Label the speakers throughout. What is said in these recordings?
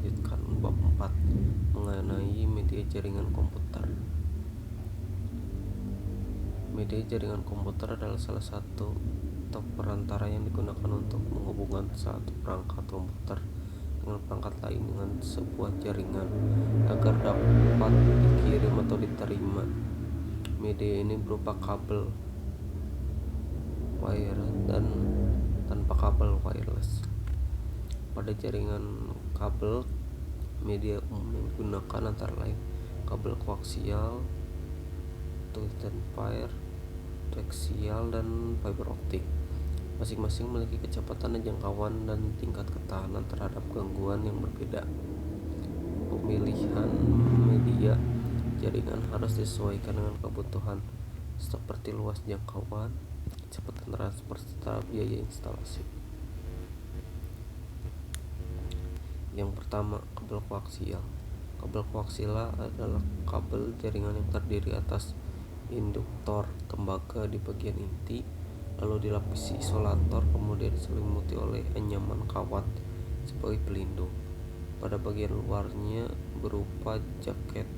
Speaker 1: melanjutkan bab 4 mengenai media jaringan komputer. Media jaringan komputer adalah salah satu perantara yang digunakan untuk menghubungkan satu perangkat komputer dengan perangkat lain dengan sebuah jaringan agar dapat dikirim atau diterima. Media ini berupa kabel, wire, dan tanpa kabel, wireless. Pada jaringan kabel, media umum yang digunakan antara lain kabel koaksial, tungsten wire, koaksial, dan fiber optik. Masing-masing memiliki kecepatan dan jangkauan dan tingkat ketahanan terhadap gangguan yang berbeda. Pemilihan media jaringan harus disesuaikan dengan kebutuhan seperti luas jangkauan, kecepatan transfer, serta biaya instalasi. Yang pertama, kabel koaksial. Kabel koaksial adalah kabel jaringan yang terdiri atas induktor tembaga di bagian inti, lalu dilapisi isolator, kemudian diselimuti oleh anyaman kawat sebagai pelindung. Pada bagian luarnya berupa jaket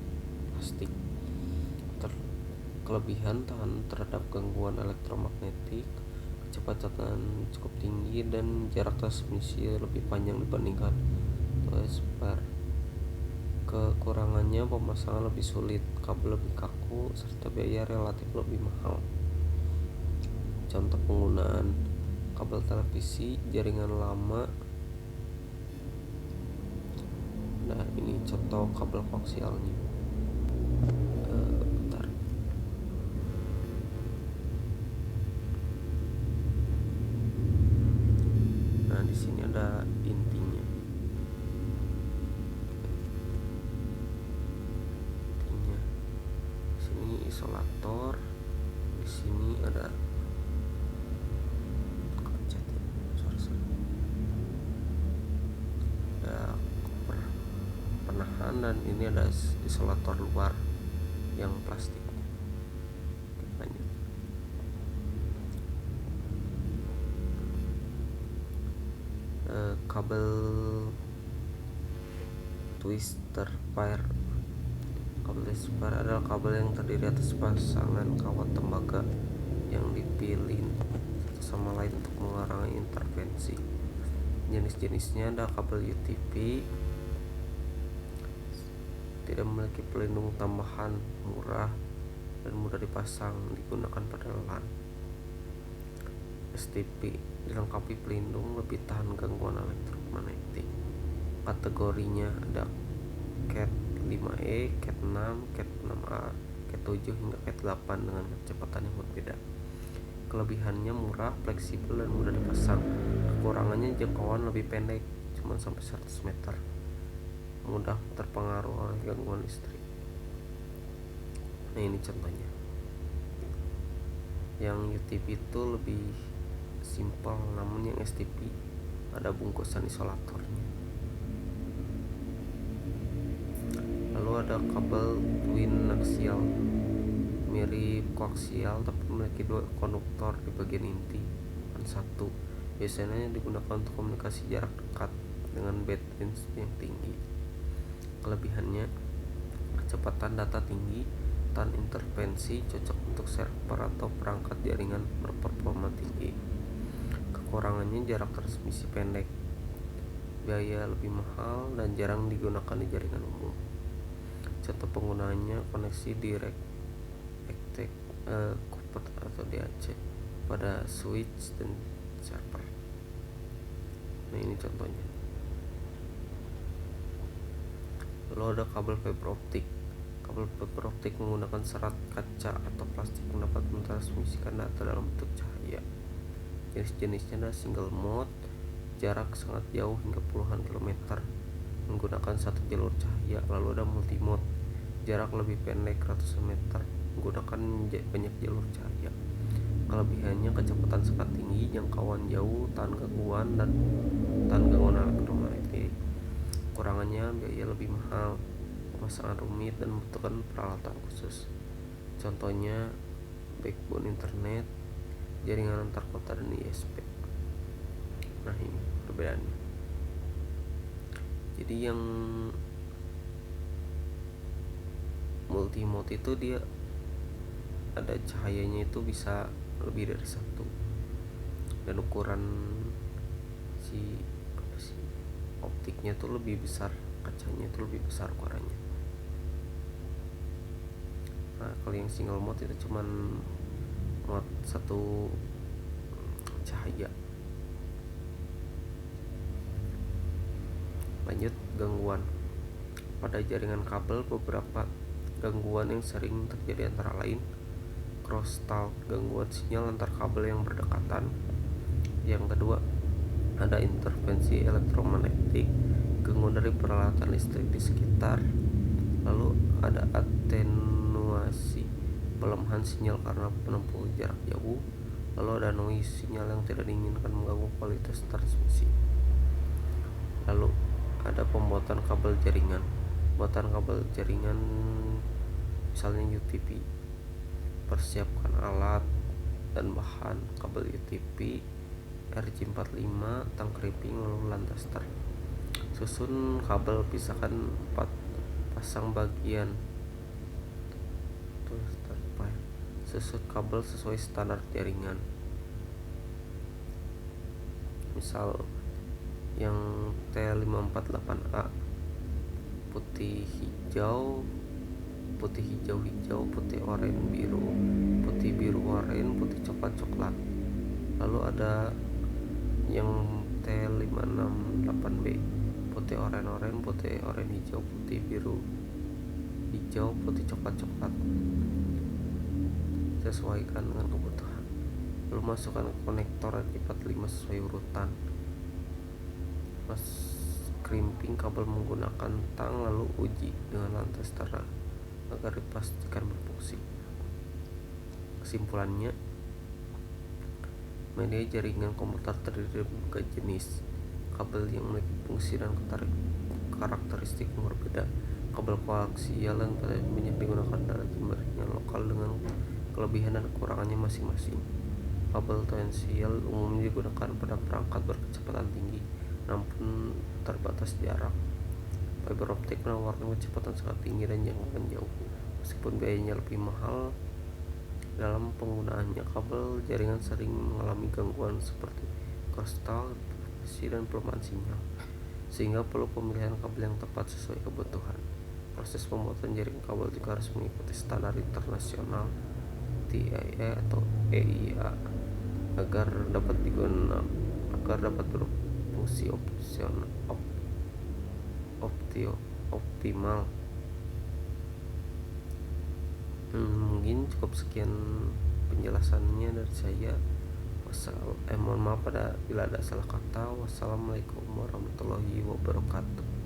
Speaker 1: plastik. Kelebihan tahan terhadap gangguan elektromagnetik, kecepatan cukup tinggi, dan jarak transmisi lebih panjang dibandingkan wire. Kekurangannya pemasangan lebih sulit, kabel lebih kaku, serta biaya relatif lebih mahal. Contoh penggunaan kabel televisi jaringan lama. Nah, ini contoh kabel koaksialnya. Bentar. Nah, di sini ada intinya. Di sini isolator. Di sini ada penahan, dan ini ada isolator luar yang plastik. Lanjut. Kabel twister wire. Kabel twister wire adalah kabel yang terdiri atas pasangan kawat tembaga yang dipilih satu sama lain untuk mengurangi interferensi. Jenis-jenisnya ada kabel UTP, tidak memiliki pelindung tambahan, murah dan mudah dipasang, digunakan pada LAN. STP dilengkapi pelindung, lebih tahan gangguan elektromagnetik. Kategorinya ada Cat 5e, Cat 6, Cat 6a, Cat 7 hingga Cat 8 dengan kecepatan yang berbeda. Kelebihannya murah, fleksibel, dan mudah dipasang. Kekurangannya jangkauan lebih pendek, cuma sampai 100 meter. Mudah terpengaruh oleh gangguan listrik. Nah, ini contohnya. Yang UTP itu lebih simpel, namun yang STP ada bungkusan isolatornya. Lalu ada kabel twin axial, mirip koaksial tapi memiliki dua konduktor di bagian inti, bukan satu. Biasanya digunakan untuk komunikasi jarak dekat dengan bandwidth yang tinggi. Kelebihannya kecepatan data tinggi, tahan interferensi, cocok untuk server atau perangkat jaringan berperforma tinggi. Kekurangannya jarak transmisi pendek, biaya lebih mahal, dan jarang digunakan di jaringan umum. Contoh penggunaannya koneksi direct copper atau DAC pada switch dan server. Nah, ini contohnya. Lalu ada kabel fiber optik. Kabel fiber optik menggunakan serat kaca atau plastik yang dapat mentransmisikan data dalam bentuk cahaya. Jenis-jenisnya ada single mode, jarak sangat jauh hingga puluhan kilometer, menggunakan satu jalur cahaya. Lalu ada multi mode, jarak lebih pendek ratusan meter, menggunakan banyak jalur cahaya. Kelebihannya kecepatan sangat tinggi, jangkauan jauh, tahan gangguan elektromagnetik. Kekurangannya biaya lebih mahal, pemasangan rumit, dan membutuhkan peralatan khusus. Contohnya backbone internet, jaringan antar kota, dan ISP. Nah, ini perbedaannya. Jadi Jadi yang multi mode itu dia ada cahayanya itu bisa lebih dari satu, dan ukuran si optiknya tuh lebih besar, kacanya itu lebih besar ukurannya. Nah kalau yang single mode itu cuman mode satu cahaya. Lanjut, gangguan pada jaringan kabel. Beberapa gangguan yang sering terjadi antara lain crosstalk, gangguan sinyal antar kabel yang berdekatan. Yang kedua, ada intervensi elektromagnetik, gangguan dari peralatan listrik di sekitar. Lalu ada atenuasi, pelemahan sinyal karena menempuh jarak jauh. Lalu ada noise, sinyal yang tidak diinginkan mengganggu kualitas transmisi. Lalu ada pembuatan kabel jaringan. Pembuatan kabel jaringan misalnya UTP. Persiapkan alat dan bahan. Kabel UTP RJ45, tang crimping, lalu lantas susun kabel, pisahkan 4 pasang bagian. Susun kabel sesuai standar jaringan. Misal yang T548A, putih hijau, putih oranye biru, putih biru oranye, putih coklat. Lalu ada yang T568B, putih oranye, putih oranye hijau, putih biru hijau, putih coklat. Sesuaikan dengan kebutuhan. Lalu masukkan konektor RJ45 sesuai urutan. Crimping kabel menggunakan tang, lalu uji dengan lantas terang agar dipastikan berfungsi. Kesimpulannya, media jaringan komputer terdiri dari berbagai jenis kabel yang memiliki fungsi dan karakteristik yang berbeda. Kabel koaksial yang banyak digunakan dalam jaringan lokal dengan kelebihan dan kekurangannya masing-masing. Kabel tangensial umumnya digunakan pada perangkat berkecepatan tinggi, namun terbatas jarak. Fiber optik menawarkan kecepatan sangat tinggi dan jangkauan jauh, meskipun biayanya lebih mahal. Dalam penggunaannya, kabel jaringan sering mengalami gangguan seperti crosstalk, dan pelemahan sinyal, sehingga perlu pemilihan kabel yang tepat sesuai kebutuhan. Proses pembuatan jaringan kabel juga harus mengikuti standar internasional TIA atau EIA agar dapat berfungsi optimal. Mungkin cukup sekian penjelasannya dari saya. Mohon maaf bila ada salah kata. Wassalamualaikum warahmatullahi wabarakatuh.